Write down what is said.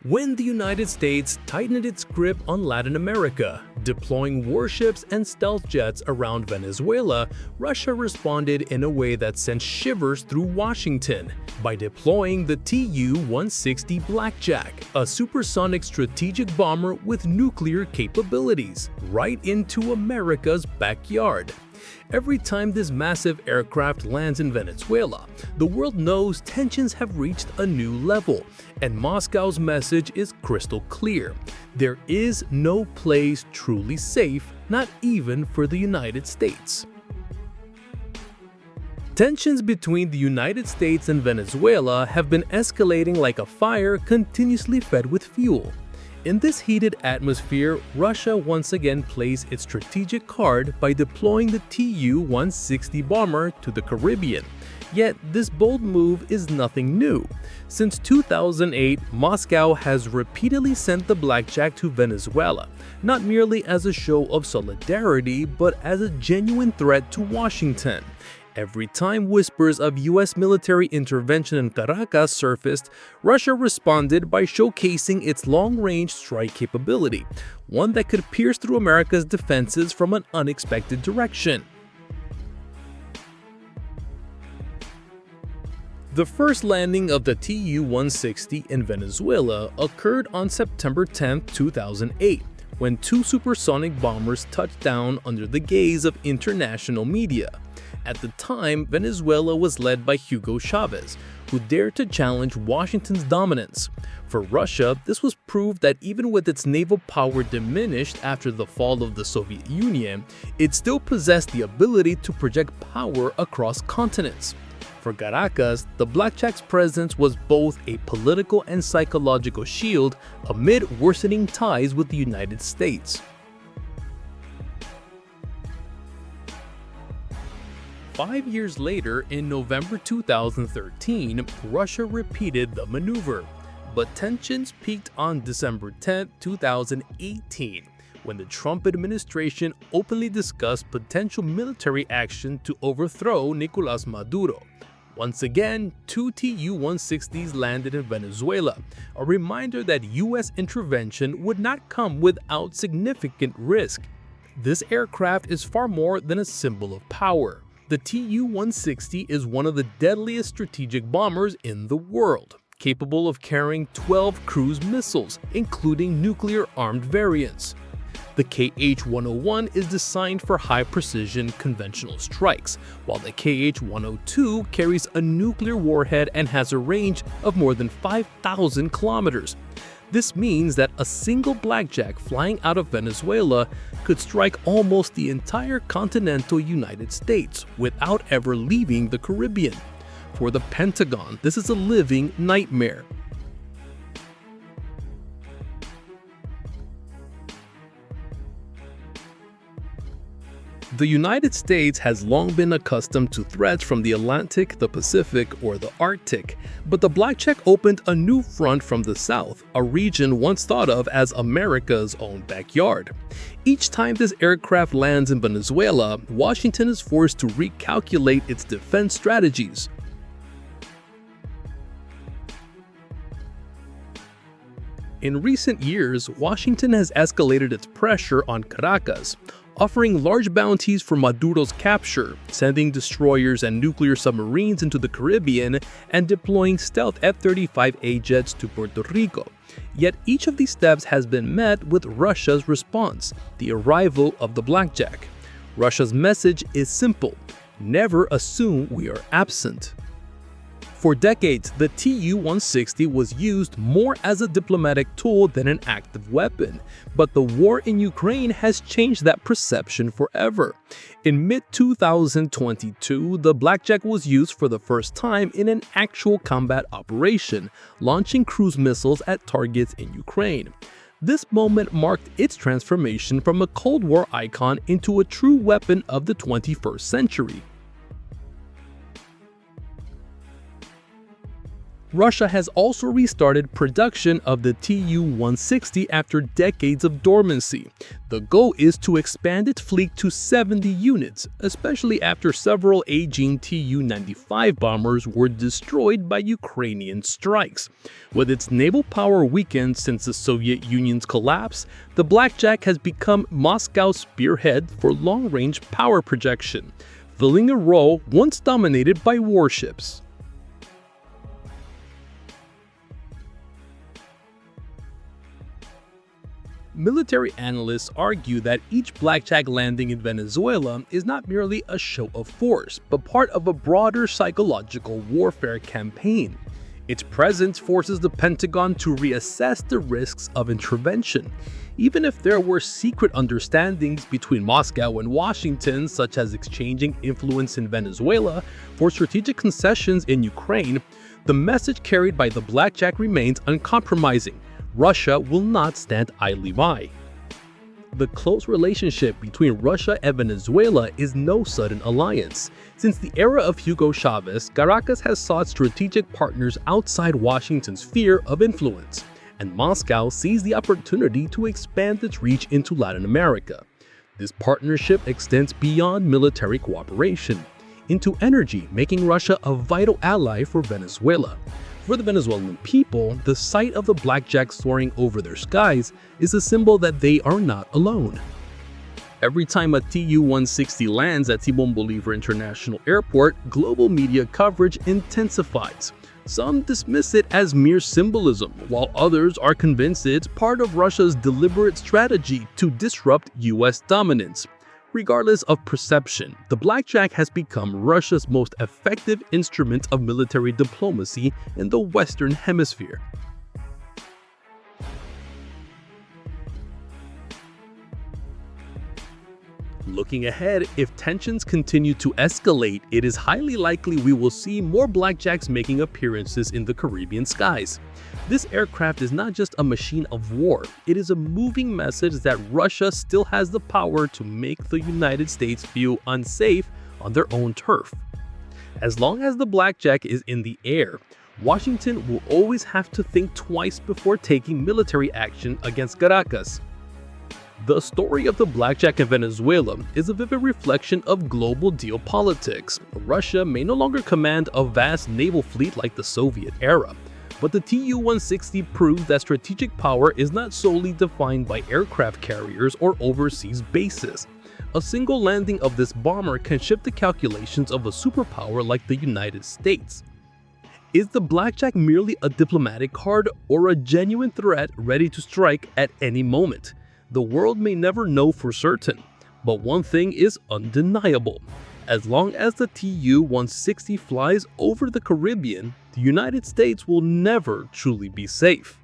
When the United States tightened its grip on Latin America, deploying warships and stealth jets around Venezuela, Russia responded in a way that sent shivers through Washington by deploying the Tu-160 Blackjack, a supersonic strategic bomber with nuclear capabilities, right into America's backyard. Every time this massive aircraft lands in Venezuela, the world knows tensions have reached a new level, and Moscow's message is crystal clear. There is no place truly safe, not even for the United States. Tensions between the United States and Venezuela have been escalating like a fire continuously fed with fuel. In this heated atmosphere, Russia once again plays its strategic card by deploying the Tu-160 bomber to the Caribbean. Yet, this bold move is nothing new. Since 2008, Moscow has repeatedly sent the Blackjack to Venezuela, not merely as a show of solidarity, but as a genuine threat to Washington. Every time whispers of U.S. military intervention in Caracas surfaced, Russia responded by showcasing its long-range strike capability, one that could pierce through America's defenses from an unexpected direction. The first landing of the Tu-160 in Venezuela occurred on September 10, 2008, when two supersonic bombers touched down under the gaze of international media. At the time, Venezuela was led by Hugo Chávez, who dared to challenge Washington's dominance. For Russia, this was proof that even with its naval power diminished after the fall of the Soviet Union, it still possessed the ability to project power across continents. For Caracas, the Blackjack's presence was both a political and psychological shield amid worsening ties with the United States. 5 years later, in November 2013, Russia repeated the maneuver, but tensions peaked on December 10, 2018, when the Trump administration openly discussed potential military action to overthrow Nicolás Maduro. Once again, two Tu-160s landed in Venezuela, a reminder that U.S. intervention would not come without significant risk. This aircraft is far more than a symbol of power. The Tu-160 is one of the deadliest strategic bombers in the world, capable of carrying 12 cruise missiles, including nuclear-armed variants. The KH-101 is designed for high-precision conventional strikes, while the KH-102 carries a nuclear warhead and has a range of more than 5,000 kilometers. This means that a single Blackjack flying out of Venezuela could strike almost the entire continental United States without ever leaving the Caribbean. For the Pentagon, this is a living nightmare. The United States has long been accustomed to threats from the Atlantic, the Pacific, or the Arctic, but the Blackjack opened a new front from the South, a region once thought of as America's own backyard. Each time this aircraft lands in Venezuela, Washington is forced to recalculate its defense strategies. In recent years, Washington has escalated its pressure on Caracas, offering large bounties for Maduro's capture, sending destroyers and nuclear submarines into the Caribbean, and deploying stealth F-35A jets to Puerto Rico. Yet each of these steps has been met with Russia's response, the arrival of the Blackjack. Russia's message is simple: never assume we are absent. For decades, the Tu-160 was used more as a diplomatic tool than an active weapon, but the war in Ukraine has changed that perception forever. In mid-2022, the Blackjack was used for the first time in an actual combat operation, launching cruise missiles at targets in Ukraine. This moment marked its transformation from a Cold War icon into a true weapon of the 21st century. Russia has also restarted production of the Tu-160 after decades of dormancy. The goal is to expand its fleet to 70 units, especially after several aging Tu-95 bombers were destroyed by Ukrainian strikes. With its naval power weakened since the Soviet Union's collapse, the Blackjack has become Moscow's spearhead for long-range power projection, filling a role once dominated by warships. Military analysts argue that each Blackjack landing in Venezuela is not merely a show of force, but part of a broader psychological warfare campaign. Its presence forces the Pentagon to reassess the risks of intervention. Even if there were secret understandings between Moscow and Washington, such as exchanging influence in Venezuela for strategic concessions in Ukraine, the message carried by the Blackjack remains uncompromising. Russia will not stand idly by. The close relationship between Russia and Venezuela is no sudden alliance. Since the era of Hugo Chávez, Caracas has sought strategic partners outside Washington's sphere of influence, and Moscow sees the opportunity to expand its reach into Latin America. This partnership extends beyond military cooperation into energy, making Russia a vital ally for Venezuela. For the Venezuelan people, the sight of the Blackjack soaring over their skies is a symbol that they are not alone. Every time a Tu-160 lands at Simón Bolívar International Airport, global media coverage intensifies. Some dismiss it as mere symbolism, while others are convinced it's part of Russia's deliberate strategy to disrupt U.S. dominance. Regardless of perception, the Blackjack has become Russia's most effective instrument of military diplomacy in the Western Hemisphere. Looking ahead, if tensions continue to escalate, it is highly likely we will see more Blackjacks making appearances in the Caribbean skies. This aircraft is not just a machine of war, it is a moving message that Russia still has the power to make the United States feel unsafe on their own turf. As long as the Blackjack is in the air, Washington will always have to think twice before taking military action against Caracas. The story of the Blackjack in Venezuela is a vivid reflection of global geopolitics. Russia may no longer command a vast naval fleet like the Soviet era, but the Tu-160 proves that strategic power is not solely defined by aircraft carriers or overseas bases. A single landing of this bomber can shift the calculations of a superpower like the United States. Is the Blackjack merely a diplomatic card or a genuine threat ready to strike at any moment? The world may never know for certain, but one thing is undeniable. As long as the Tu-160 flies over the Caribbean, the United States will never truly be safe.